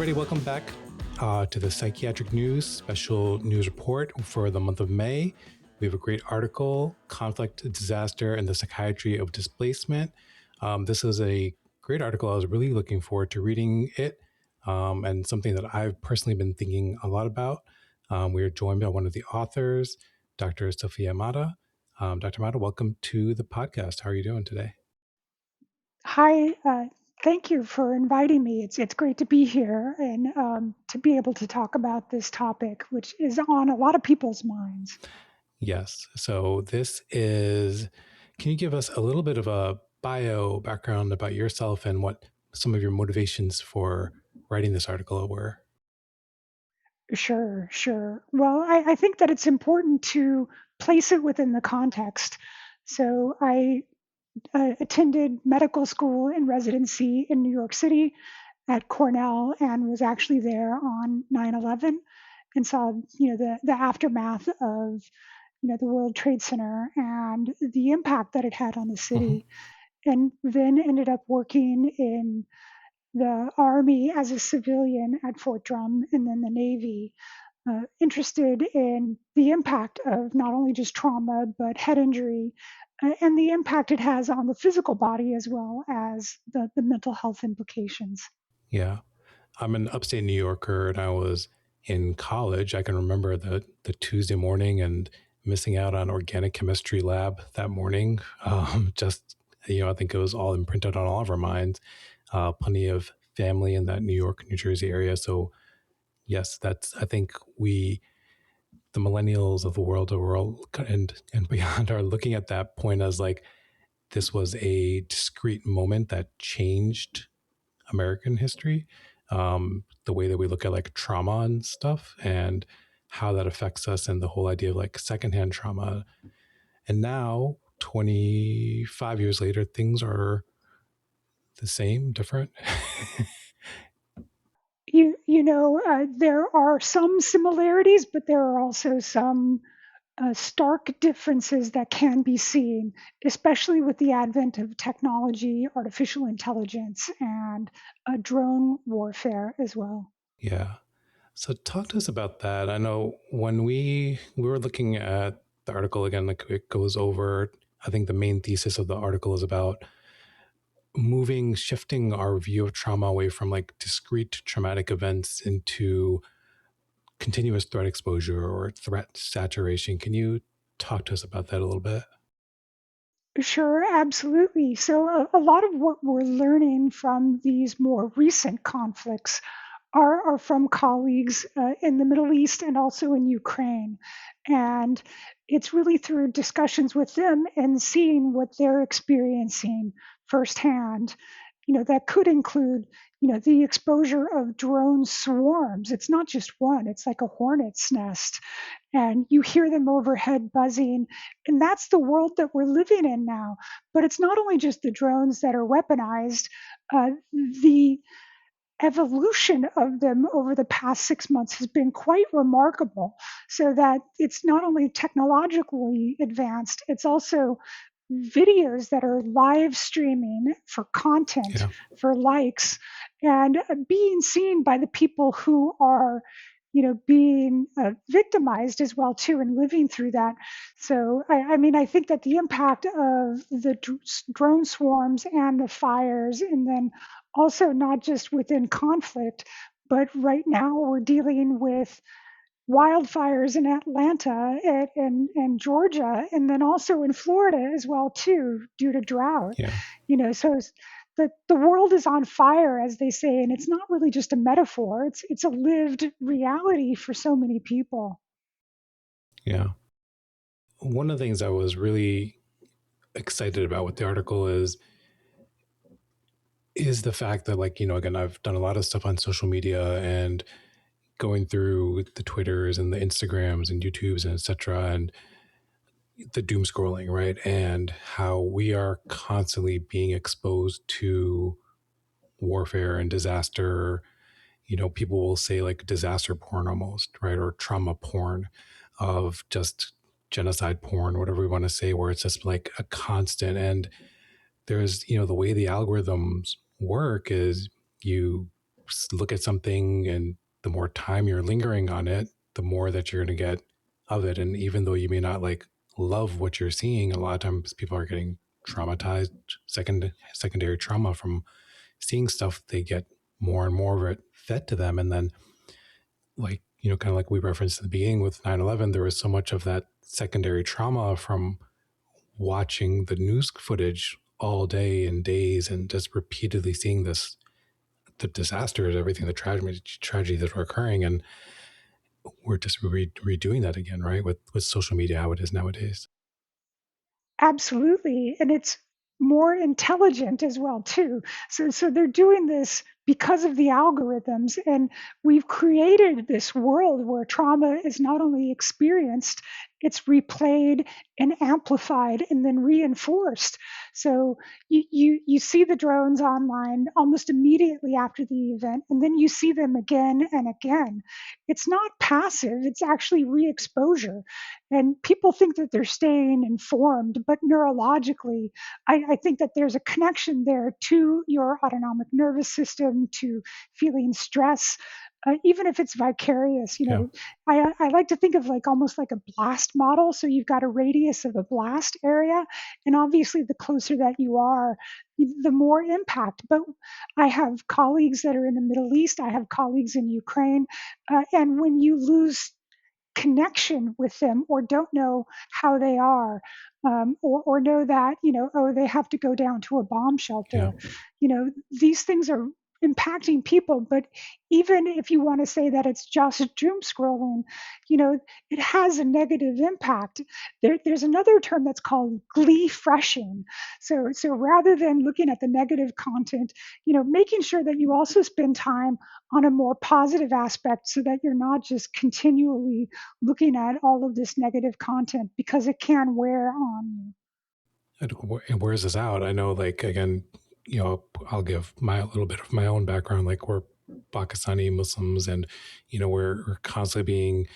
everybody. Welcome back to the Psychiatric News special news report for the month of May. We have a great article, Conflict, Disaster, and the Psychiatry of Displacement. This is a great article. I was really looking forward to reading it, and something that I've personally been thinking a lot about. We are joined by one of the authors, Dr. Sophia Mata. Dr. Mata, welcome to the podcast. How are you doing today? Hi, thank you for inviting me. It's great to be here and to be able to talk about this topic, which is on a lot of people's minds. Yes. So can you give us a little bit of a bio background about yourself and what some of your motivations for writing this article were? Sure, sure. Well, I think that it's important to place it within the context. So I attended medical school and residency in New York City at Cornell and was actually there on 9/11 and saw, the aftermath of, the World Trade Center and the impact that it had on the Mm-hmm. city. And then ended up working in the Army as a civilian at Fort Drum and then the Navy, interested in the impact of not only just trauma, but head injury and the impact it has on the physical body as well as the mental health implications. Yeah. I'm an upstate New Yorker and I was in college. I can remember the Tuesday morning and missing out on organic chemistry lab that morning. I think it was all imprinted on all of our minds. Plenty of family in that New York, New Jersey area. So yes, I think the millennials of the world and beyond are looking at that point as like this was a discrete moment that changed American history, the way that we look at like trauma and stuff and how that affects us and the whole idea of like secondhand trauma. And now 25 years later, things are the same, different. There are some similarities, but there are also some stark differences that can be seen, especially with the advent of technology, artificial intelligence, and drone warfare as well. Yeah. So talk to us about that. I know when we were looking at the article again, like it goes over, I think the main thesis of the article is about shifting our view of trauma away from like discrete traumatic events into continuous threat exposure or threat saturation. Can you talk to us about that a little bit? Sure, absolutely. So, a lot of what we're learning from these more recent conflicts are from colleagues in the Middle East and also in Ukraine. And it's really through discussions with them and seeing what they're experiencing firsthand, that could include, the exposure of drone swarms. It's not just one, it's like a hornet's nest. And you hear them overhead buzzing. And that's the world that we're living in now. But it's not only just the drones that are weaponized, the evolution of them over the past 6 months has been quite remarkable. So that it's not only technologically advanced, it's also videos that are live streaming for content, Yeah. for likes, and being seen by the people who are being victimized as well too and living through that. So I think that the impact of the drone swarms and the fires, and then also not just within conflict, but right now we're dealing with wildfires in Atlanta and Georgia, and then also in Florida as well too, due to drought. Yeah. So the world is on fire, as they say, and it's not really just a metaphor. It's a lived reality for so many people. Yeah. One of the things I was really excited about with the article is the fact that like, again, I've done a lot of stuff on social media and going through the Twitters and the Instagrams and YouTubes and etc. and the doom scrolling, right? And how we are constantly being exposed to warfare and disaster. People will say like disaster porn almost, right? Or trauma porn of just genocide porn, whatever we want to say, where it's just like a constant. And there's, the way the algorithms work is you look at something, and the more time you're lingering on it, the more that you're going to get of it. And even though you may not like love what you're seeing, a lot of times people are getting traumatized, secondary trauma from seeing stuff. They get more and more of it fed to them. And then, like, kind of like we referenced at the beginning with 9/11, there was so much of that secondary trauma from watching the news footage all day and days and just repeatedly seeing the disasters, everything, the tragedy that were occurring. And we're just redoing that again, right? With social media, how it is nowadays. Absolutely. And it's more intelligent as well too. So they're doing this because of the algorithms, and we've created this world where trauma is not only experienced, it's replayed and amplified and then reinforced. So you see the drones online almost immediately after the event, and then you see them again and again. It's not passive, it's actually re-exposure. And people think that they're staying informed, but neurologically, I think that there's a connection there to your autonomic nervous system, to feeling stress. Even if it's vicarious, Yeah. I like to think of like almost like a blast model. So you've got a radius of a blast area, and obviously, the closer that you are, the more impact. But I have colleagues that are in the Middle East, I have colleagues in Ukraine, and when you lose connection with them or don't know how they are, or know that, oh, they have to go down to a bomb Yeah. shelter. These things are impacting people. But even if you want to say that it's just doom scrolling, it has a negative impact. There's another term that's called glee freshing. So rather than looking at the negative content, making sure that you also spend time on a more positive aspect, so that you're not just continually looking at all of this negative content, because it can wear on you. And where's this out? I know, like, again, I'll give my little bit of my own background. Like, we're Pakistani Muslims, and we're constantly being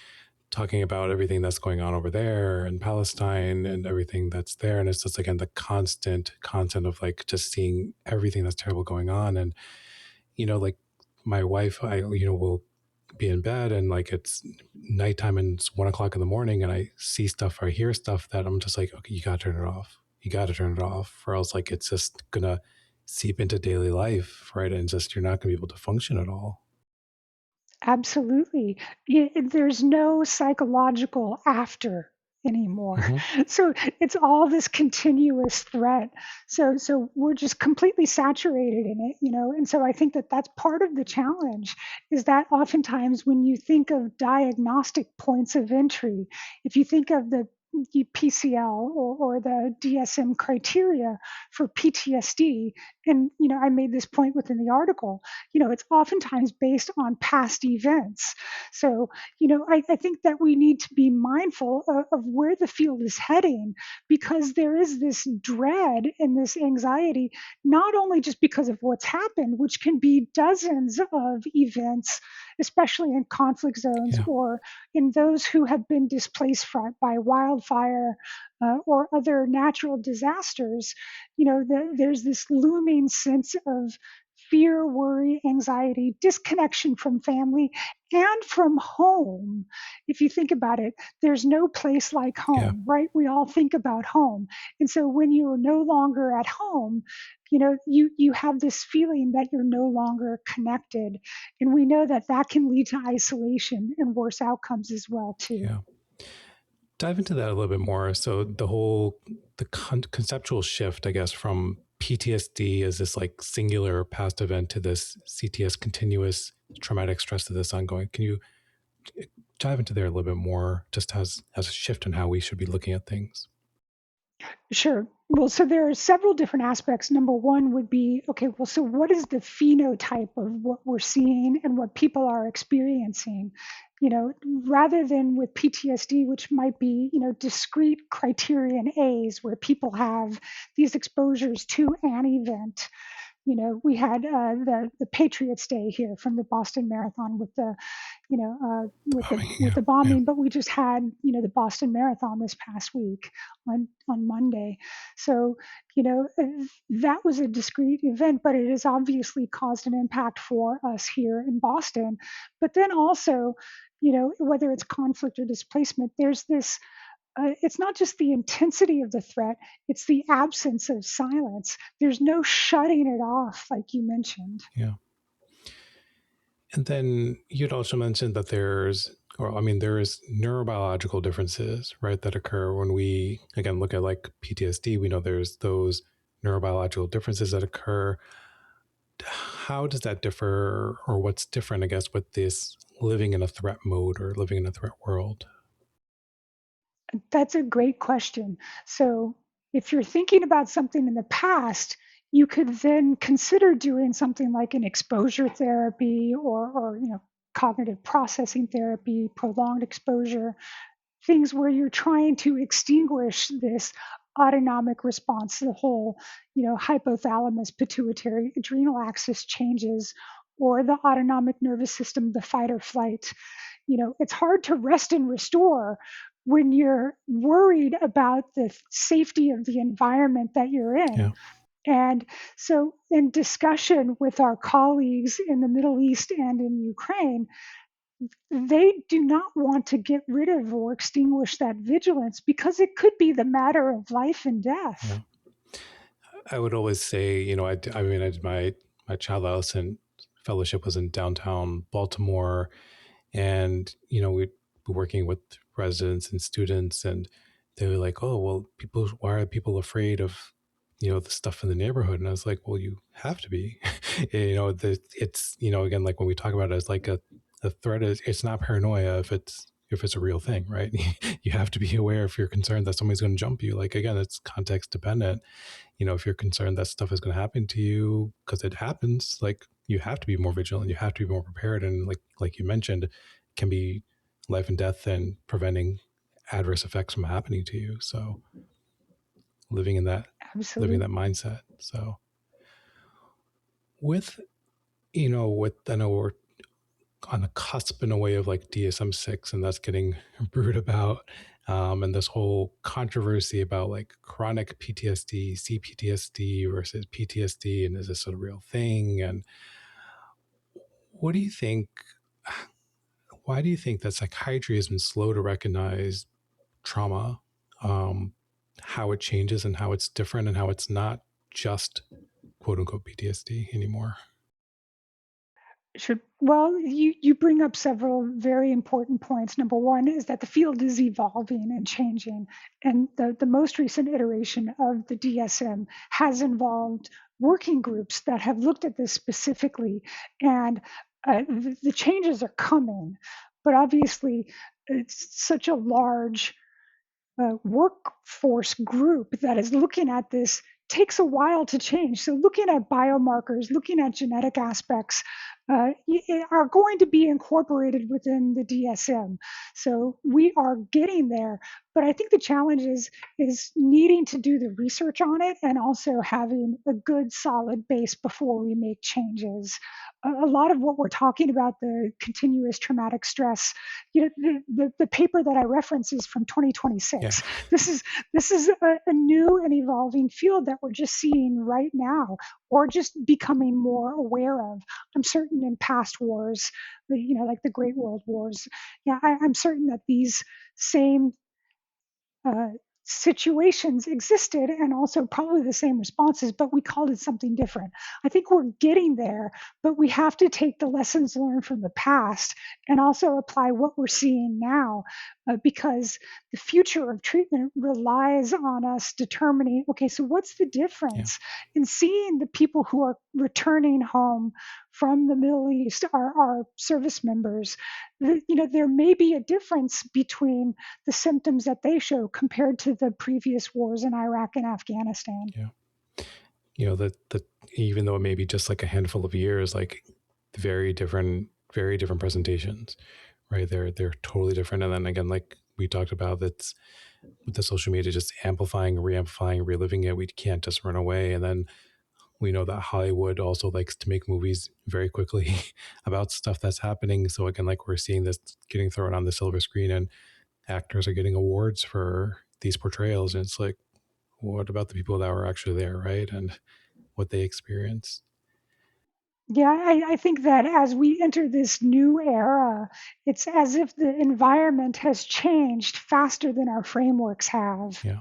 talking about everything that's going on over there in Palestine and everything that's there. And it's just, again, the constant content of like just seeing everything that's terrible going on. And like, my wife, I will be in bed, and like it's nighttime and it's 1 o'clock in the morning, and I see stuff, I hear stuff that I'm just like, okay, you gotta turn it off. You gotta turn it off, or else like it's just gonna seep into daily life, right? And just you're not gonna be able to function at all. Absolutely. There's no psychological after anymore. Mm-hmm. So it's all this continuous threat. So we're just completely saturated in it. And so I think that that's part of the challenge, is that oftentimes when you think of diagnostic points of entry, if you think of the PCL or the DSM criteria for PTSD, and I made this point within the article, it's oftentimes based on past events. So, I think that we need to be mindful of where the field is heading, because there is this dread and this anxiety, not only just because of what's happened, which can be dozens of events, especially in conflict zones Yeah. or in those who have been displaced by wildfire, or other natural disasters. There's this looming sense of fear, worry, anxiety, disconnection from family and from home. If you think about it, there's no place like Yeah. home, right? We all think about home. And so when you're no longer at home, you have this feeling that you're no longer connected. And we know that that can lead to isolation and worse outcomes as well too. Yeah. Dive into that a little bit more. So the conceptual shift, I guess, from PTSD as this like singular past event to this CTS, continuous traumatic stress, to this ongoing. Can you dive into there a little bit more, just as a shift in how we should be looking at things? Sure. Well, so there are several different aspects. Number one would be, okay, well, so what is the phenotype of what we're seeing and what people are experiencing? Rather than with PTSD, which might be, discrete criterion A's, where people have these exposures to an event. We had the Patriots Day here from the Boston Marathon with the Bombing, with yeah, the yeah, bombing, but we just had the Boston Marathon this past week on Monday. So that was a discrete event, but it has obviously caused an impact for us here in Boston. But then also, whether it's conflict or displacement, there's this. It's not just the intensity of the threat, it's the absence of silence. There's no shutting it off, like you mentioned. yeah. And then you'd also mentioned that there is neurobiological differences, right, that occur when we, again, look at like PTSD. We know there's those neurobiological differences that occur. How does that differ, or what's different, I guess, with this living in a threat mode or living in a threat world? That's a great question. So, if you're thinking about something in the past, you could then consider doing something like an exposure therapy or cognitive processing therapy, prolonged exposure, things where you're trying to extinguish this autonomic response, the whole, hypothalamus, pituitary, adrenal axis changes, or the autonomic nervous system, the fight or flight. It's hard to rest and restore when you're worried about the safety of the environment that you're in. Yeah, And so, in discussion with our colleagues in the Middle East and in Ukraine, they do not want to get rid of or extinguish that vigilance because it could be the matter of life and death. yeah. I would always say, I mean, I did my child adolescent fellowship was in downtown Baltimore, and we'd be working with residents and students, and they were like, "Oh, well, why are people afraid of the stuff in the neighborhood?" And I was like, "Well, you have to be." It's again, like when we talk about it as like a threat, it's not paranoia if it's a real thing, right? You have to be aware if you're concerned that somebody's going to jump you. Like, again, it's context dependent. If you're concerned that stuff is going to happen to you because it happens, like, you have to be more vigilant, you have to be more prepared, and like you mentioned, it can be life and death and preventing adverse effects from happening to you. So living in that living in that Absolutely. mindset. So with with I know we're on the cusp in a way of like DSM-6, and that's getting brewed about. And this whole controversy about like chronic PTSD, CPTSD versus PTSD, and is this a real thing? And what do you think? Why do you think that psychiatry has been slow to recognize trauma, um, how it changes and how it's different and how it's not just quote unquote PTSD anymore? Sure. Well, you bring up several very important points. Number one is that the field is evolving and changing. And the most recent iteration of the DSM has involved working groups that have looked at this specifically. And the changes are coming. But obviously, it's such a large workforce group that is looking at this takes a while to change. So, looking at biomarkers, looking at genetic aspects are going to be incorporated within the DSM. So, we are getting there. But I think the challenge is needing to do the research on it and also having a good solid base before we make changes. A lot of what we're talking about, the continuous traumatic stress, the paper that I reference is from Yeah, 2026. This is a new and evolving field that we're just seeing right now, or just becoming more aware of. I'm certain in past wars, like the Great World Wars, yeah, I'm certain that these same uh, situations existed and also probably the same responses, but we called it something different. I think we're getting there, but we have to take the lessons learned from the past and also apply what we're seeing now because the future of treatment relies on us determining okay, so what's the yeah, difference in seeing the people who are returning home from the Middle East, our service members. There may be a difference between the symptoms that they show compared to the previous wars in Iraq and Afghanistan. yeah. That even though it may be just like a handful of years, like very different presentations, right? They're totally different. And then again, like we talked about, that's with the social media just amplifying, re-amplifying, reliving it. We can't just run away. And then we know that Hollywood also likes to make movies very quickly about stuff that's happening. So again, like we're seeing this getting thrown on the silver screen, and actors are getting awards for these portrayals. And it's like, what about the people that were actually there, right? And what they experienced. Yeah, I think that as we enter this new era, it's as if the environment has changed faster than our frameworks have. Yeah.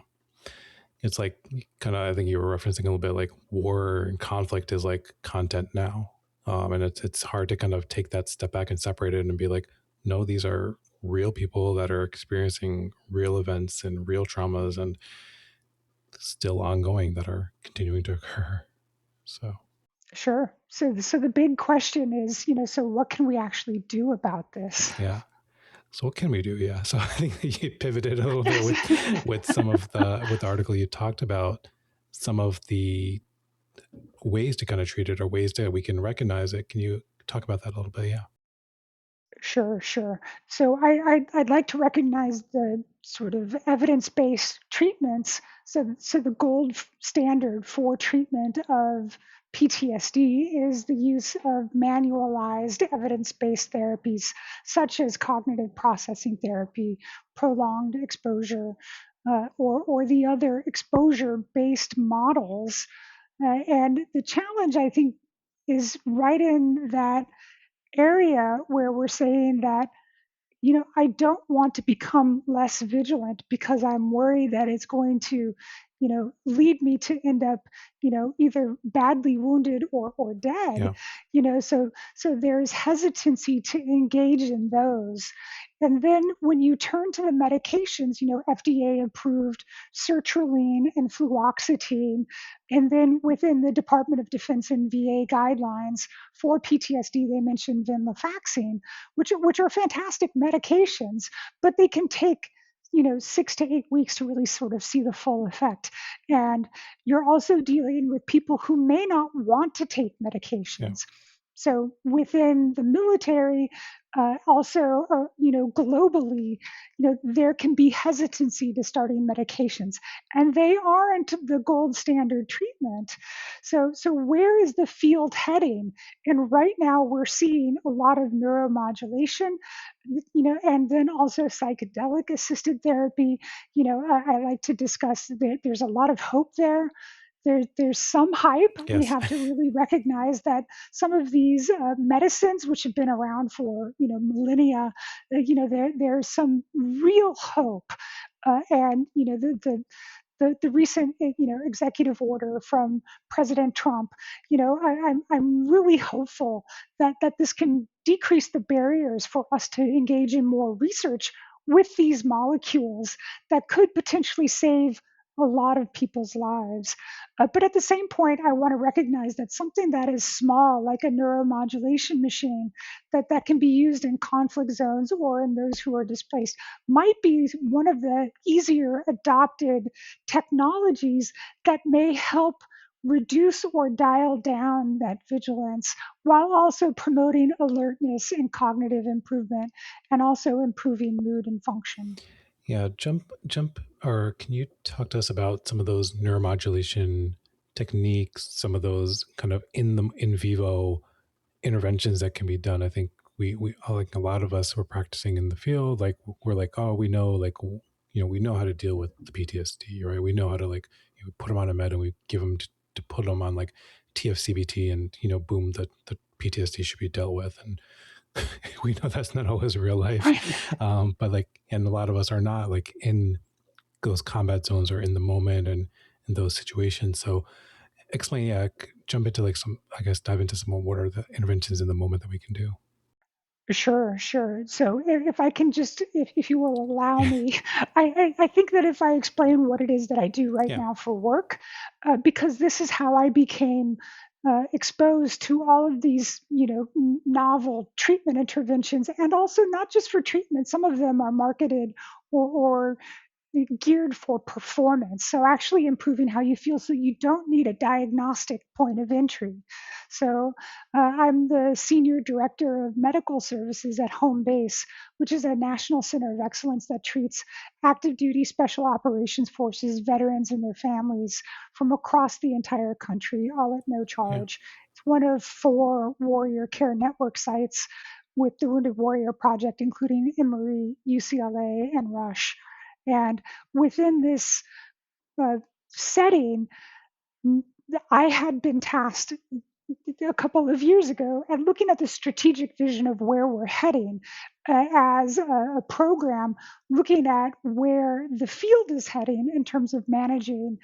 It's like kind of, I think you were referencing a little bit like war and conflict is like content now. And it's hard to kind of take that step back and separate it and be like, no, these are real people that are experiencing real events and real traumas and still ongoing that are continuing to occur. So, Sure. So the big question is, so what can we actually do about this? yeah. So what can we do? Yeah. So I think you pivoted a little bit with some of the with the article you talked about some of the ways to kind of treat it or ways that we can recognize it. Can you talk about that a little bit? Yeah. Sure, sure. So I'd like to recognize the sort of evidence-based treatments. So the gold standard for treatment of PTSD is the use of manualized evidence-based therapies, such as cognitive processing therapy, prolonged exposure, or the other exposure-based models. And the challenge, I think, is right in that area where we're saying that, I don't want to become less vigilant because I'm worried that it's going to, lead me to end up, either badly wounded or dead. Yeah. So there's hesitancy to engage in those. And then when you turn to the medications, FDA approved sertraline and fluoxetine. And then within the Department of Defense and VA guidelines for PTSD, they mentioned venlafaxine, which are fantastic medications, but they can take 6 to 8 weeks to really sort of see the full effect. And you're also dealing with people who may not want to take Yeah. medications. So within the military, also, globally, there can be hesitancy to starting medications, and they aren't the gold standard treatment. So where is the field heading? And right now, we're seeing a lot of neuromodulation, and then also psychedelic assisted therapy. I like to discuss that there's a lot of hope there. There's some hype. We Yes. have to really recognize that some of these medicines, which have been around for millennia, there's some real hope. And the recent executive order from President Trump, I'm really hopeful that this can decrease the barriers for us to engage in more research with these molecules that could potentially save a lot of people's lives. But at the same point, I want to recognize that something that is small, like a neuromodulation machine, that can be used in conflict zones or in those who are displaced, might be one of the easier adopted technologies that may help reduce or dial down that vigilance while also promoting alertness and cognitive improvement and also improving mood and function. Yeah. Jump, or can you talk to us about some of those neuromodulation techniques, some of those kind of in vivo interventions that can be done? I think we like a lot of us who are practicing in the field, like we're like, oh, we know, like, we know how to deal with the PTSD, right? We know how to like put them on a med and we give them to put them on like TFCBT and boom, the PTSD should be dealt with. And we know that's not always real life. Right. But like, and a lot of us are not like in those combat zones or in the moment and in those situations. So explain, yeah, jump into like some, I guess, dive into some of what are the interventions in the moment that we can do. Sure, sure. So if I can just, if you will allow me, I think that if I explain what it is that I do right Yeah. now for work, because this is how I became exposed to all of these, novel treatment interventions, and also not just for treatment. Some of them are marketed or geared for performance. So actually improving how you feel so you don't need a diagnostic point of entry. So I'm the senior director of medical services at Home Base, which is a national center of excellence that treats active duty special operations forces, veterans, and their families from across the entire country, all at no Yeah. charge. It's one of 4 Warrior Care Network sites with the Wounded Warrior Project, including Emory, UCLA, and Rush. And within this uh, setting, I had been tasked a couple of years ago at looking at the strategic vision of where we're heading as a program, looking at where the field is heading in terms of managing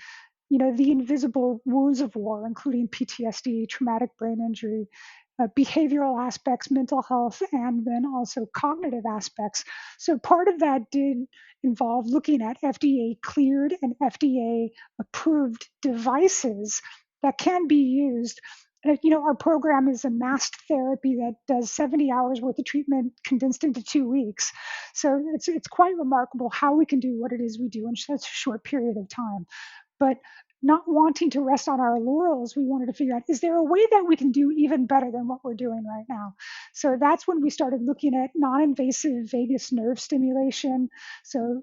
the invisible wounds of war, including PTSD, traumatic brain injury, behavioral aspects, mental health, and then also cognitive aspects. So part of that did involve looking at FDA cleared and FDA approved devices that can be used. Our program is a masked therapy that does 70 hours worth of treatment condensed into 2 weeks. So it's quite remarkable how we can do what it is we do in such a short period of time. But not wanting to rest on our laurels, we wanted to figure out, is there a way that we can do even better than what we're doing right now? So that's when we started looking at non-invasive vagus nerve stimulation. So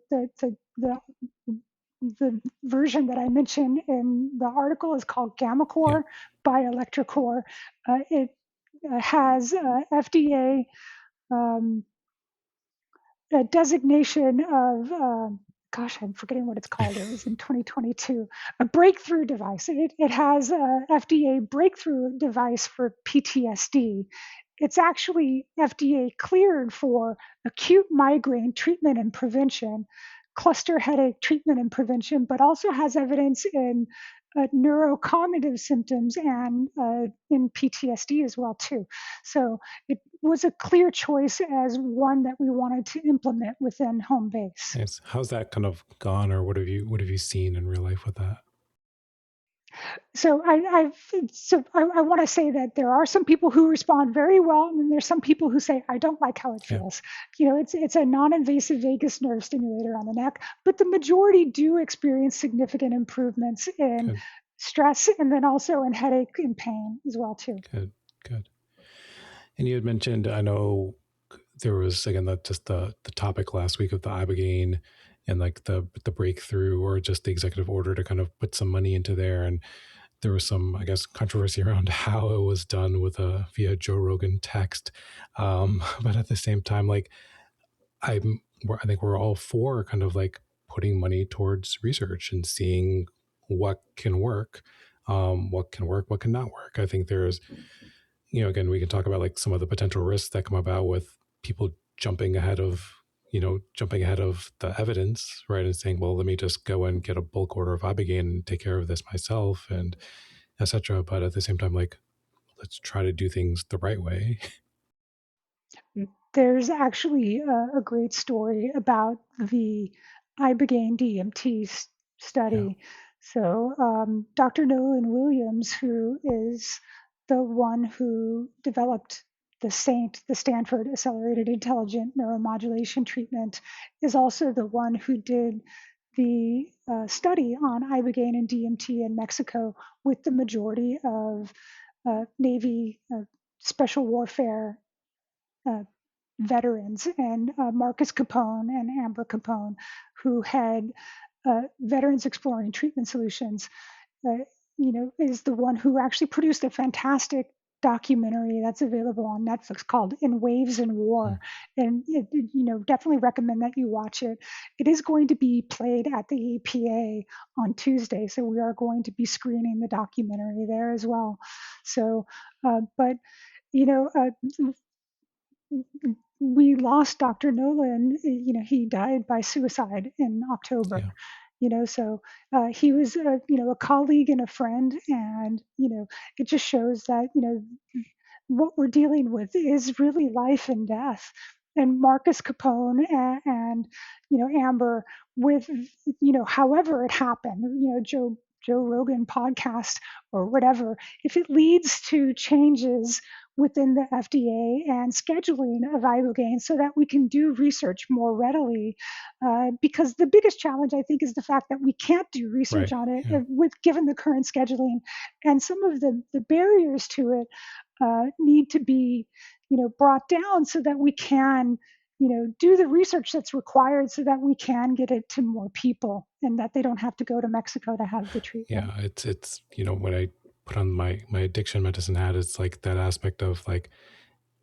the version that I mentioned in the article is called Yeah. GammaCore by Electrocore. It has FDA um, a designation of, gosh, I'm forgetting what it's called. It was in 2022, a breakthrough device. It has a FDA breakthrough device for PTSD. It's actually FDA cleared for acute migraine treatment and prevention, cluster headache treatment and prevention, but also has evidence in neurocognitive symptoms and in PTSD as well too. So it was a clear choice as one that we wanted to implement within Home Base. Nice. How's that kind of gone, or what have you seen in real life with that? So I want to say that there are some people who respond very well, and then there's some people who say I don't like how it Yeah. feels. It's a non-invasive vagus nerve stimulator on the neck, but the majority do experience significant improvements in Good. stress and then also in headache and pain as well too. Good. Good. And you had mentioned, I know there was again just the topic last week of the ibogaine and like the breakthrough or just the executive order to kind of put some money into there, and there was some, I guess, controversy around how it was done with a via Joe Rogan text. But at the same time, like I think we're all for kind of like putting money towards research and seeing what can work, what can work, what can not work. I think there's, again, we can talk about like some of the potential risks that come about with people jumping ahead of the evidence, right? And saying, well, let me just go and get a bulk order of ibogaine and take care of this myself, and etc. But at the same time, like, let's try to do things the right way. There's actually a great story about the ibogaine DMT Yeah. study. So Dr. Nolan Williams, who is the one who developed the SAINT, the Stanford Accelerated Intelligent Neuromodulation Treatment, is also the one who did the study on ibogaine and DMT in Mexico with the majority of Navy special warfare uh, veterans, and Marcus Capone and Amber Capone, who had Veterans Exploring Treatment Solutions, is the one who actually produced a fantastic documentary that's available on Netflix called In Waves and Mm. War. And definitely recommend that you watch it. It is going to be played at the APA on Tuesday, so we are going to be screening the documentary there as well. So, but you know, we lost Dr. Nolan. He died by suicide in October. Yeah. So he was, a colleague and a friend, and it just shows that what we're dealing with is really life and death. And Marcus Capone and Amber, with however it happened, Joe Rogan podcast or whatever, if it leads to changes within the FDA and scheduling of ibogaine so that we can do research more readily. Because the biggest challenge, I think, is the fact that we can't do research Right. on it Yeah. with given the current scheduling, and some of the barriers to it need to be, brought down so that we can, do the research that's required so that we can get it to more people and that they don't have to go to Mexico to have the treatment. Yeah. It's when I put on my addiction medicine hat, it's like that aspect of like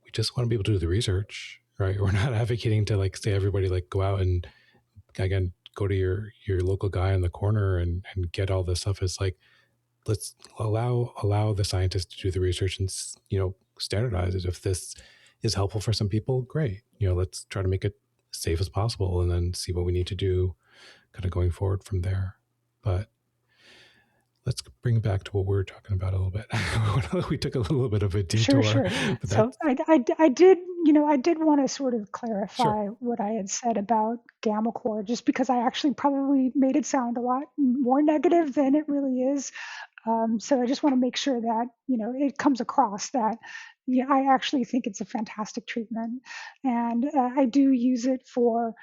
we just want to be able to do the research, right? We're not advocating to like say everybody like go out and again go to your local guy in the corner and get all this stuff. It's like let's allow the scientists to do the research and standardize it. If this is helpful for some people, great. Let's try to make it as safe as possible and then see what we need to do kind of going forward from there. But let's bring it back to what we were talking about a little bit. We took a little bit of a Sure, detour, sure. but So that's I did, I did want to sort of sure. clarify what I had said about gamma core, just because I actually probably made it sound a lot more negative than it really is. So I just want to make sure that it comes across that yeah, I actually think it's a fantastic treatment, and I do use it for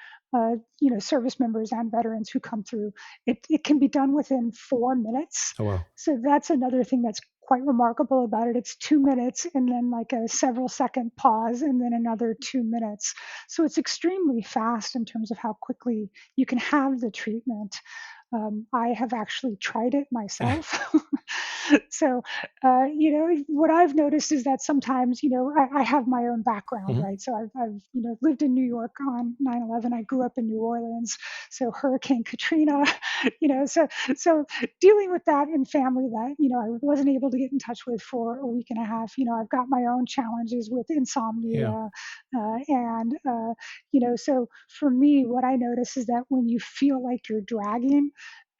service members and veterans who come through. It can be done within 4 minutes, Oh well. so that's another thing that's quite remarkable about it. It's 2 minutes and then like a several second pause and then another 2 minutes. So it's extremely fast in terms of how quickly you can have the treatment. I have actually tried it myself. So, what I've noticed is that sometimes, I have my own background, Mhm. right? So I've lived in New York on 9/11. I grew up in New Orleans. So Hurricane Katrina, so dealing with that in family that, I wasn't able to get in touch with for a week and a half, I've got my own challenges with Yeah. insomnia. So for me, what I notice is that when you feel like you're dragging,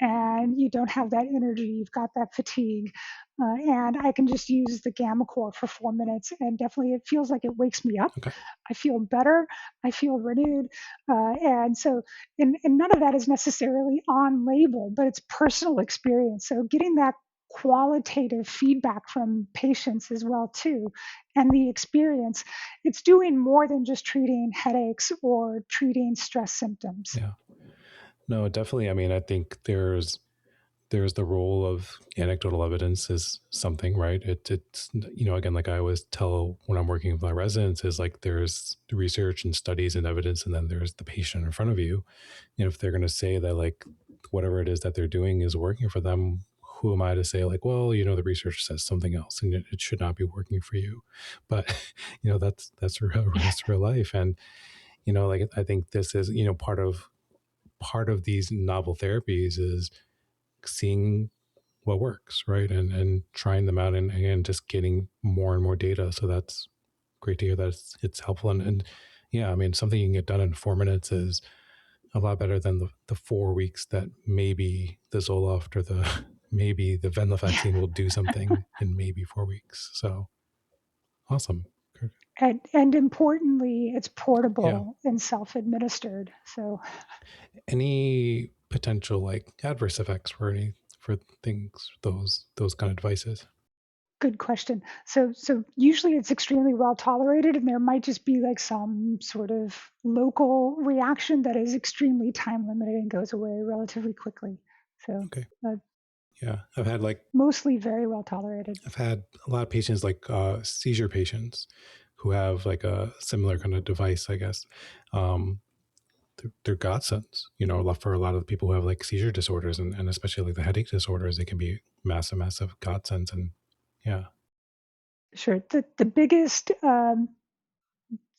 and you don't have that energy, you've got that fatigue. And I can just use the gamma core for 4 minutes, and definitely it feels like it wakes me up. Okay. I feel better. I feel renewed. And none of that is necessarily on label, but it's personal experience. So getting that qualitative feedback from patients as well too, and the experience, it's doing more than just treating headaches or treating stress symptoms. Yeah. No, definitely. I mean, I think there's the role of anecdotal evidence is something, right? It's again, like I always tell when I'm working with my residents, is like there's the research and studies and evidence, and then there's the patient in front of you. If they're going to say that like whatever it is that they're doing is working for them, who am I to say like, well, the research says something else, and it should not be working for you? But that's real, that's real life, and like I think this is part of these novel therapies is seeing what works, right? And trying them out and again, just getting more and more data. So that's great to hear that it's helpful. And yeah, I mean, something you can get done in 4 minutes is a lot better than the 4 weeks that maybe the Zoloft or maybe the venlafaxine will do something in maybe 4 weeks. So awesome. And importantly, it's Yeah. portable and self-administered. So Any potential like adverse effects for things, those kind of devices? good question. So usually it's extremely well tolerated, and there might just be like some sort of local reaction that is extremely time limited and goes away relatively quickly. So Okay. uh, Yeah. mostly very well tolerated. I've had a lot of patients like seizure patients who have like a similar kind of device, I guess. Um, they're godsends, for a lot of the people who have like seizure disorders and especially like the headache disorders, they can be massive, massive godsends. And yeah, Sure. The biggest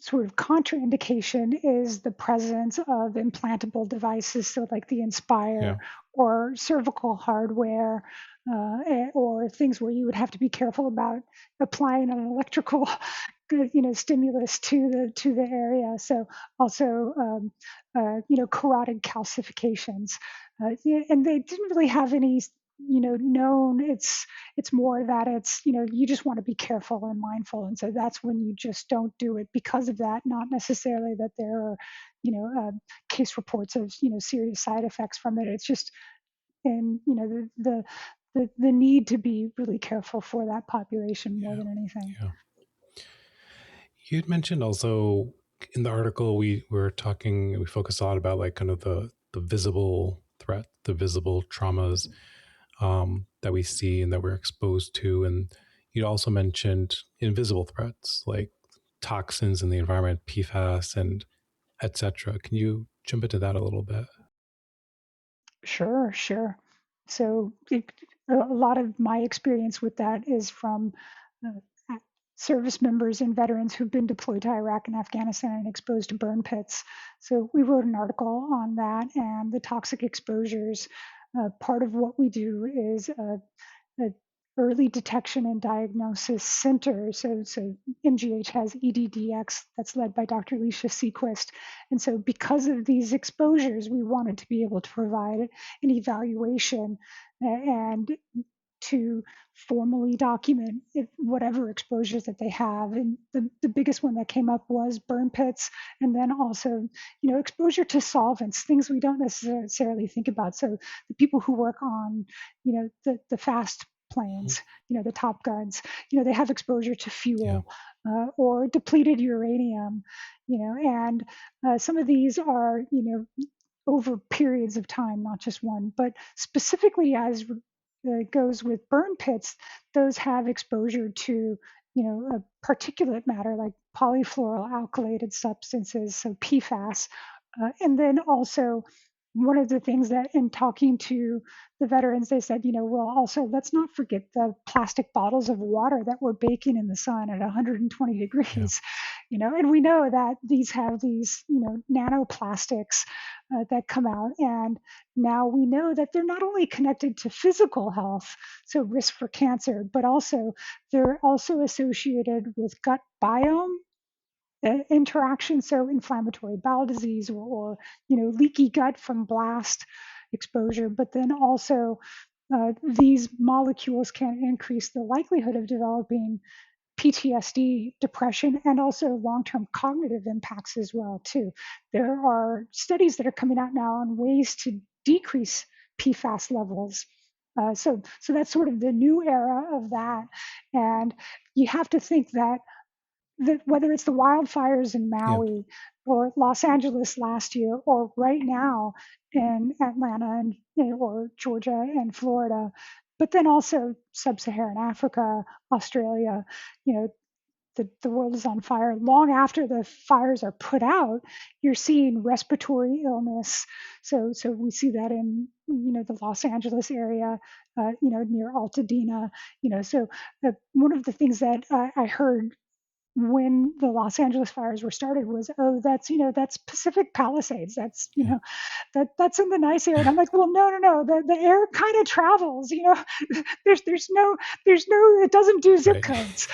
sort of contraindication is the presence of implantable devices, so like the yeah, Inspire or cervical hardware, or things where you would have to be careful about applying an electrical, stimulus to the area. So also, carotid calcifications, and they didn't really have any, known. It's more that it's, you just want to be careful and mindful, and so that's when you just don't do it because of that, not necessarily that there are, case reports of, serious side effects from it. It's just, and the need to be really careful for that population more yeah, than anything. yeah. You had mentioned also in the article we were talking, we focused a lot about like kind of the visible threat, the visible traumas that we see and that we're exposed to. And you also mentioned invisible threats like toxins in the environment, PFAS, and etc. Can you jump into that a little bit? Sure, sure. So a lot of my experience with that is from service members and veterans who've been deployed to Iraq and Afghanistan and exposed to burn pits. So we wrote an article on that and the toxic exposures. Part of what we do is a early detection and diagnosis center. So MGH has EDDX that's led by Dr. Alicia Sequist. And so because of these exposures, we wanted to be able to provide an evaluation and to formally document whatever exposures that they have. And the biggest one that came up was burn pits, and then also, exposure to solvents, things we don't necessarily think about. So the people who work on, the fast Mhm. planes, the Top Guns, they have exposure to Yeah. fuel or depleted uranium, and some of these are, over periods of time, not just one. But specifically, as goes with burn pits, those have exposure to, a particulate matter like polyfluoroalkylated substances, so PFAS, and then also. One of the things that in talking to the veterans, they said, well, also let's not forget the plastic bottles of water that we're baking in the sun at 120 Yeah. degrees, and we know that these have these, nanoplastics that come out. And now we know that they're not only connected to physical health, so risk for cancer, but also they're also associated with gut biome interaction, so inflammatory bowel disease or leaky gut from blast exposure. But then also these molecules can increase the likelihood of developing PTSD, depression, and also long-term cognitive impacts as well too. There are studies that are coming out now on ways to decrease PFAS levels. So that's sort of the new era of that, and you have to think that whether it's the wildfires in Yeah. Maui or Los Angeles last year or right now in Atlanta and or Georgia and Florida, but then also sub-Saharan Africa, Australia, you know, the world is on fire. Long after the fires are put out, you're seeing respiratory illness. So we see that in the Los Angeles area, near Altadena. So one of the things that I heard when the Los Angeles fires were started was, oh, that's Pacific Palisades. That's Yeah. that's in the nice air. And I'm like, well, no. The air kind of travels. There's no it doesn't do zip Right. codes.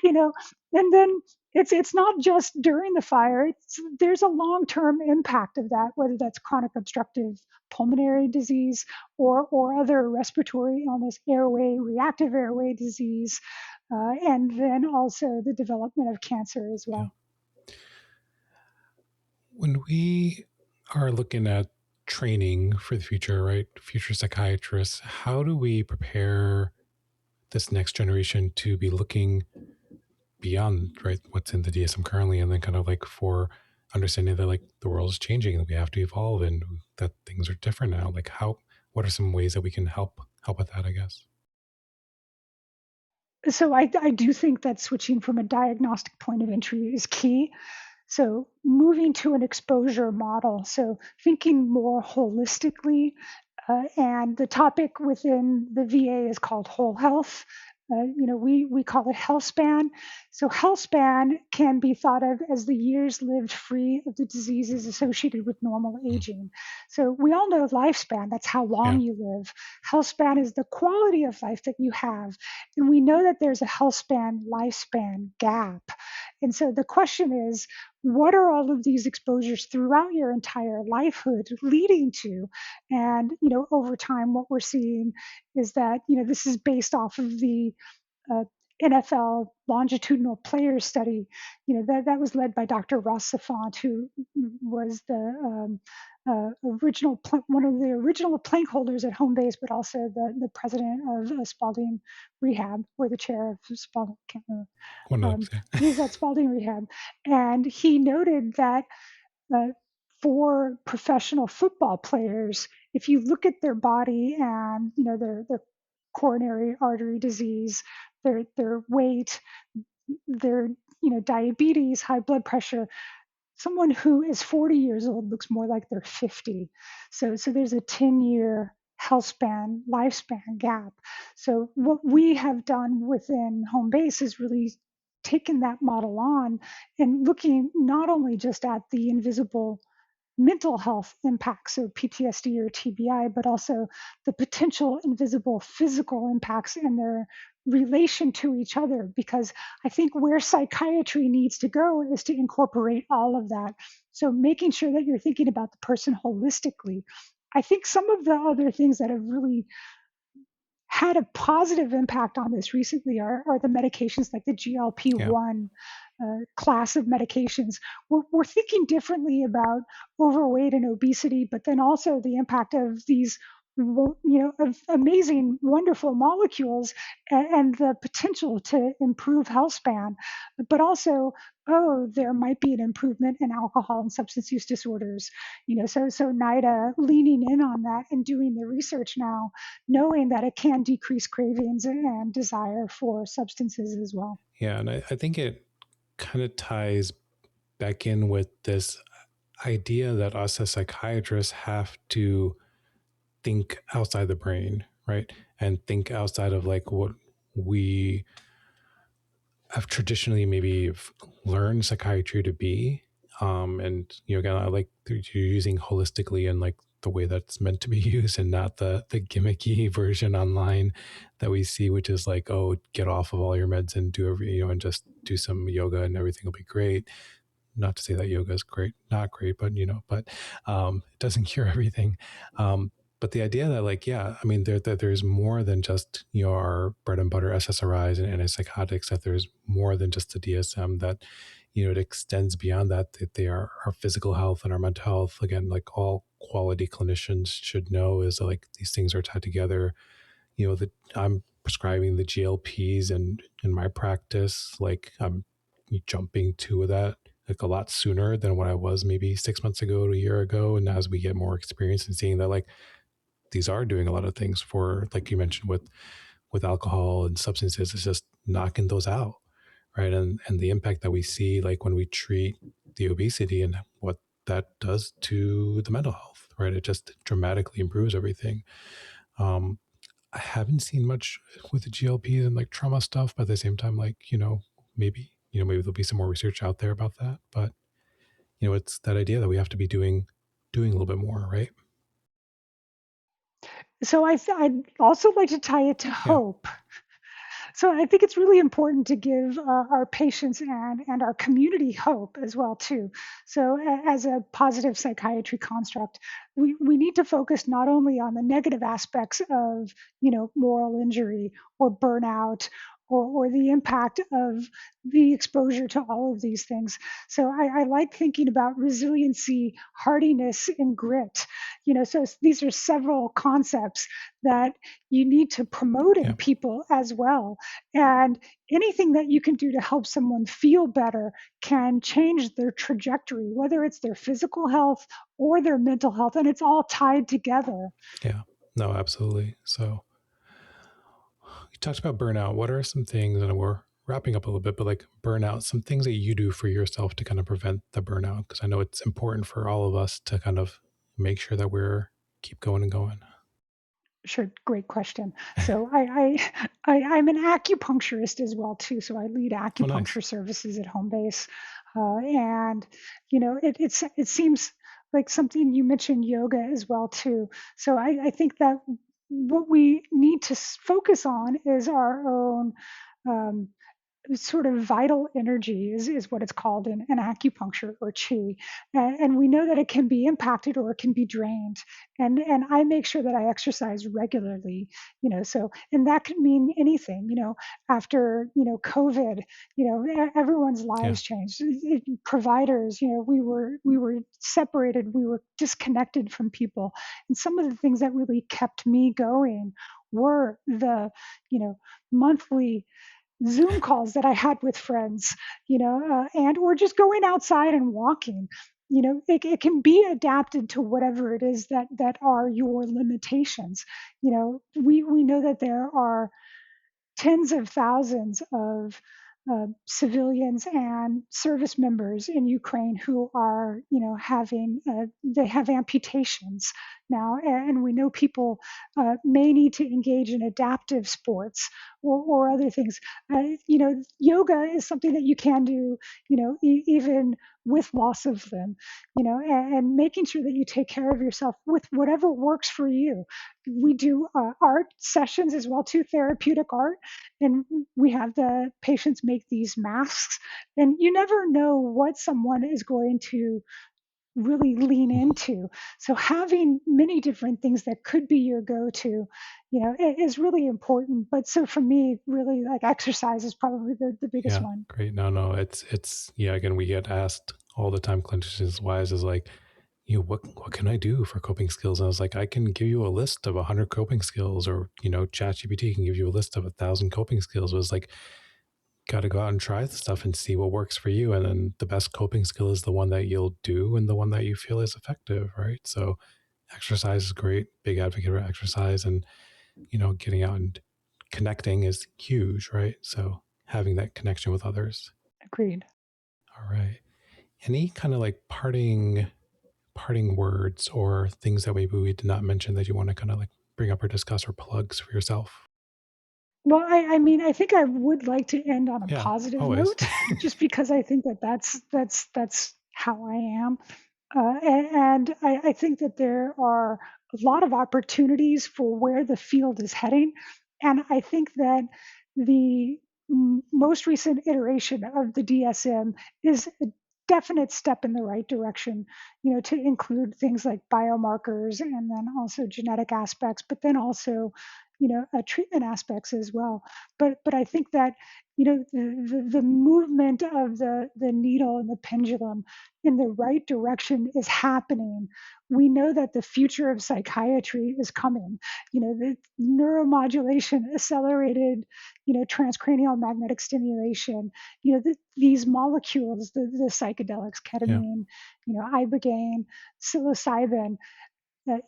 you know, and then it's not just during the fire. There's a long-term impact of that, whether that's chronic obstructive pulmonary disease or other respiratory illness, reactive airway disease, and then also the development of cancer as Yeah. well. When we are looking at training for the future, right? Future psychiatrists, how do we prepare this next generation to be looking beyond, right, what's in the DSM currently, and then kind of like for understanding that like the world is changing and we have to evolve and that things are different now? Like how, what are some ways that we can help with that, I guess? So I do think that switching from a diagnostic point of entry is key. So moving to an exposure model, so thinking more holistically, and the topic within the VA is called whole health. We call it health span. So health span can be thought of as the years lived free of the diseases associated with normal Mm. aging. So we all know lifespan, that's how Yeah. long you live. Health span is the quality of life that you have. And we know that there's a health span lifespan gap. And so the question is, what are all of these exposures throughout your entire lifehood leading to? And over time, what we're seeing is that this is based off of the uh, NFL longitudinal player study. That was led by Dr. Ross Safant, who was the one of the original plank holders at home base, but also the president of Spalding Rehab, or the chair of Spalding. Can't remember. One of those, yeah. He was at Spalding Rehab, and he noted that uh, for professional football players, if you look at their body and their coronary artery disease, their weight, their diabetes, high blood pressure, someone who is 40 years old looks more like they're 50. So there's a 10-year health span, lifespan gap. So what we have done within home base is really taken that model on and looking not only just at the invisible mental health impacts of PTSD or TBI, but also the potential invisible physical impacts and their relation to each other. Because I think where psychiatry needs to go is to incorporate all of that. So making sure that you're thinking about the person holistically. I think some of the other things that have really had a positive impact on this recently are the medications like the Yeah. GLP-1 class of medications. We're thinking differently about overweight and obesity, but then also the impact of these of amazing, wonderful molecules and the potential to improve health span, but also, oh, there might be an improvement in alcohol and substance use disorders. So NIDA leaning in on that and doing the research now, knowing that it can decrease cravings and desire for substances as well. Yeah. And I think it kind of ties back in with this idea that us as psychiatrists have to think outside the brain, right? And think outside of like what we have traditionally maybe learned psychiatry to be. And again, I like you're using holistically and like the way that's meant to be used, and not the gimmicky version online that we see, which is like, oh, get off of all your meds and do every and just do some yoga and everything will be great. Not to say that yoga is great, not great, but it doesn't cure everything. But the idea that like, yeah, I mean, there's more than just our bread and butter SSRIs and antipsychotics, that there's more than just the DSM, that it extends beyond that, that they are our physical health and our mental health. Again, like all quality clinicians should know, is like these things are tied together. That I'm prescribing the GLPs, and in my practice, like I'm jumping to that like a lot sooner than what I was maybe 6 months ago to a year ago. And as we get more experience and seeing that like these are doing a lot of things for, like you mentioned, with alcohol and substances, it's just knocking those out, right? And the impact that we see like when we treat the obesity and what that does to the mental health, right? It just dramatically improves everything. um I haven't seen much with the GLPs and like trauma stuff, but at the same time, like, maybe there'll be some more research out there about that. But it's that idea that we have to be doing a little bit more, right? So I'd also like to tie it to Yeah. hope. So I think it's really important to give our patients and our community hope as well too. So as a positive psychiatry construct, we need to focus not only on the negative aspects of moral injury or burnout, or the impact of the exposure to all of these things. So I like thinking about resiliency, hardiness, and grit. So these are several concepts that you need to promote in Yeah. people as well. And anything that you can do to help someone feel better can change their trajectory, whether it's their physical health or their mental health. And it's all tied together. Yeah. No, absolutely. So you talked about burnout. What are some things, and we're wrapping up a little bit, but like burnout, some things that you do for yourself to kind of prevent the burnout? Because I know it's important for all of us to kind of make sure that we're keep going and going. Sure, great question. So I'm an acupuncturist as well too. So I lead Oh, nice. acupuncture services at home base, and it seems like something you mentioned yoga as well too. So I think that what we need to focus on is our own um, sort of vital energy is what it's called in acupuncture or qi, and we know that it can be impacted or it can be drained, and I make sure that I exercise regularly, so, and that could mean anything, after COVID, everyone's Yeah. lives changed. Providers, we were separated, we were disconnected from people, and some of the things that really kept me going were the monthly Zoom calls that I had with friends, and or just going outside and walking. It can be adapted to whatever it is that are your limitations. We know that there are tens of thousands of civilians and service members in Ukraine who are, having they have amputations now, and we know people may need to engage in adaptive sports or other things. Yoga is something that you can do, even with loss of limb, and making sure that you take care of yourself with whatever works for you. We do art sessions as well too, therapeutic art, and we have the patients make these masks, and you never know what someone is going to really lean into. So having many different things that could be your go-to, is really important. But so for me, really, like, exercise is probably the biggest Yeah, one. great. No, it's yeah. Again, we get asked all the time, clinicians wise, is like, what can I do for coping skills? And I was like, I can give you a list of 100 coping skills, or ChatGPT can give you a list of 1,000 coping skills. It was like, got to go out and try the stuff and see what works for you. And then the best coping skill is the one that you'll do and the one that you feel is effective, right? So exercise is great. Big advocate for exercise, and getting out and connecting is huge, right? So having that connection with others. Agreed. All right. Any kind of like parting words or things that maybe we did not mention that you want to kind of like bring up or discuss, or plugs for yourself? Well, I mean, I think I would like to end on a Yeah, positive always. note, just because I think that that's how I am. And I think that there are a lot of opportunities for where the field is heading. And I think that the most recent iteration of the DSM is a definite step in the right direction, to include things like biomarkers and then also genetic aspects, but then also, treatment aspects as well. But I think that, the movement of the needle and the pendulum in the right direction is happening. We know that the future of psychiatry is coming. The neuromodulation, accelerated, transcranial magnetic stimulation, these molecules, the psychedelics, Yeah. ketamine, ibogaine, psilocybin,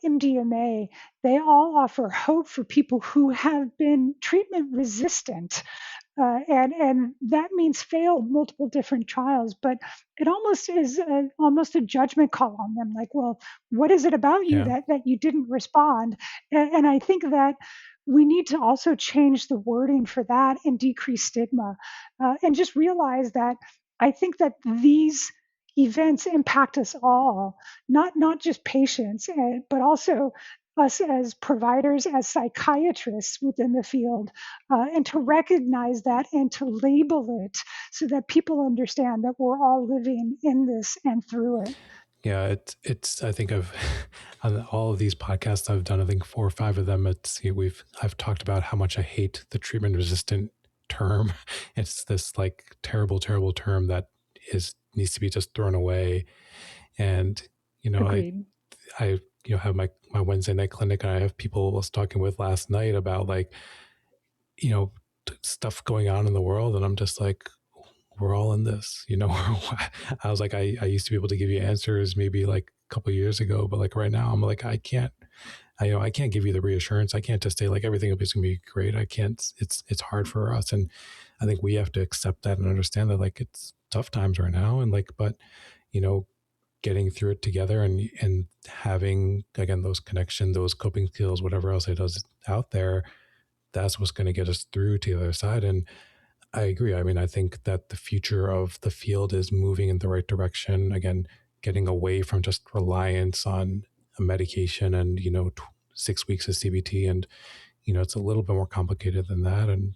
MDMA, they all offer hope for people who have been treatment resistant, and that means failed multiple different trials. But it almost is almost a judgment call on them, like, well, what is it about you Yeah. that you didn't respond? And I think that we need to also change the wording for that and decrease stigma, and just realize that I think that these events impact us all, not just patients, but also us as providers, as psychiatrists within the field, and to recognize that and to label it so that people understand that we're all living in this and through it. Yeah, it's I think I've on all of these podcasts I've done, I think 4 or 5 of them, I've talked about how much I hate the treatment resistant term. It's this like terrible term that is needs to be just thrown away. And you know, I Agreed. I have my Wednesday night clinic, and I have people I was talking with last night about like, you know, stuff going on in the world, and I'm just like, we're all in this, I was like, I used to be able to give you answers maybe like a couple of years ago, but like right now I'm like, I can't give you the reassurance. I can't just say like everything is going to be great. I can't. It's hard for us, and I think we have to accept that and understand that like it's tough times right now, and like, but you know, getting through it together, and having again those connections, those coping skills, whatever else it is out there, that's what's going to get us through to the other side. And I agree. I mean, I think that the future of the field is moving in the right direction. Again, getting away from just reliance on a medication and 6 weeks of CBT, and it's a little bit more complicated than that. And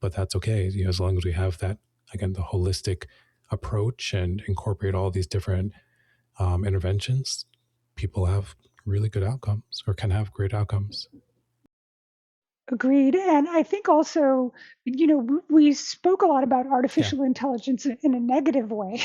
but that's okay. As long as we have that, again, the holistic approach and incorporate all these different interventions, people have really good outcomes or can have great outcomes. Agreed. And I think also, we spoke a lot about Yeah. artificial intelligence in a negative way,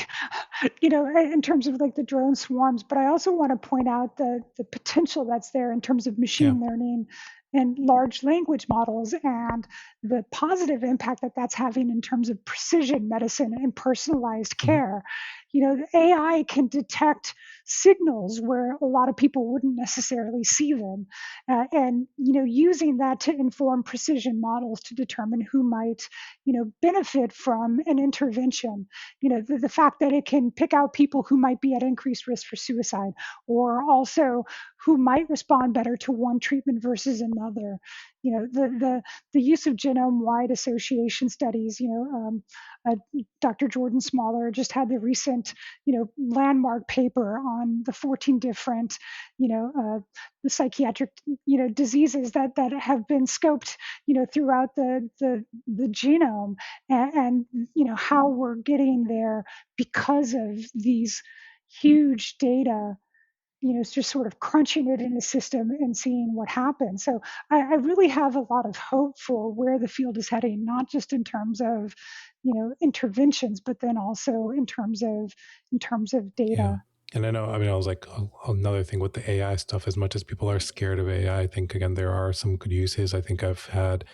in terms of like the drone swarms. But I also want to point out the potential that's there in terms of Yeah. machine learning and large language models and the positive impact that that's having in terms of precision medicine and personalized Mhm. care. The AI can detect signals where a lot of people wouldn't necessarily see them, and using that to inform precision models to determine who might benefit from an intervention. The fact that it can pick out people who might be at increased risk for suicide, or also who might respond better to one treatment versus another. The use of genome wide association studies. Dr. Jordan Smaller just had the recent landmark paper on the 14 different the psychiatric diseases that have been scoped throughout the genome, and how we're getting there because of these huge data, it's just sort of crunching it in the system and seeing what happens. So I really have a lot of hope for where the field is heading, not just in terms of interventions, but then also in terms of Yeah. data. And I was like, another thing with the AI stuff, as much as people are scared of AI, I think, again, there are some good uses. I think I've had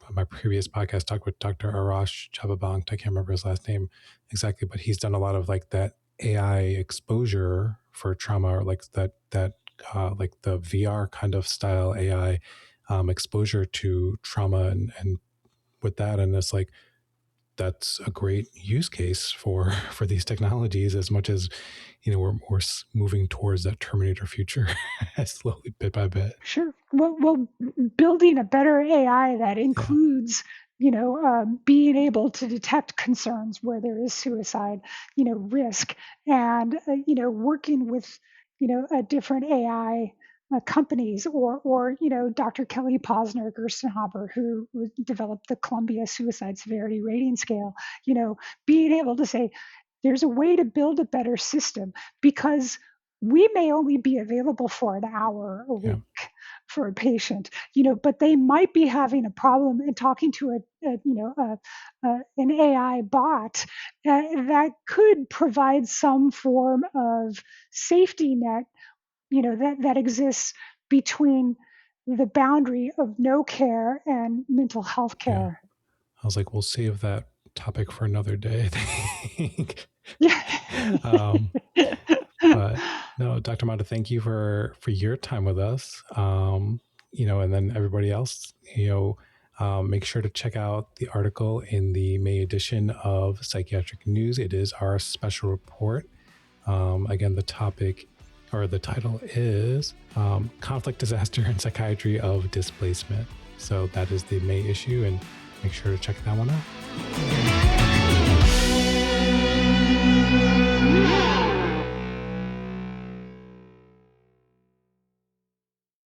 my previous podcast talk with Dr. Arash Chababank. I can't remember his last name exactly, but he's done a lot of like that AI exposure for trauma, or like like the VR kind of style AI exposure to trauma, and with that. And it's like, that's a great use case for these technologies, as much as we're moving towards that Terminator future slowly, bit by bit. Sure. Well, building a better AI that Yeah. includes, being able to detect concerns where there is suicide, risk, and working with, different AI companies, or Dr. Kelly Posner Gerstenhaber, who developed the Columbia Suicide Severity Rating Scale. Being able to say there's a way to build a better system, because we may only be available for an hour a Yeah. week for a patient, but they might be having a problem and talking to an AI bot that could provide some form of safety net, that exists between the boundary of no care and mental health Yeah. care. I was like, we'll save that topic for another day, I think. Yeah. um, but no, Dr. Mata, thank you for your time with us. And then everybody else, make sure to check out the article in the May edition of Psychiatric News. It is our special report. Again, the topic, or the title, is Conflict, Disaster, and Psychiatry of Displacement. So that is the May issue, and make sure to check that one out.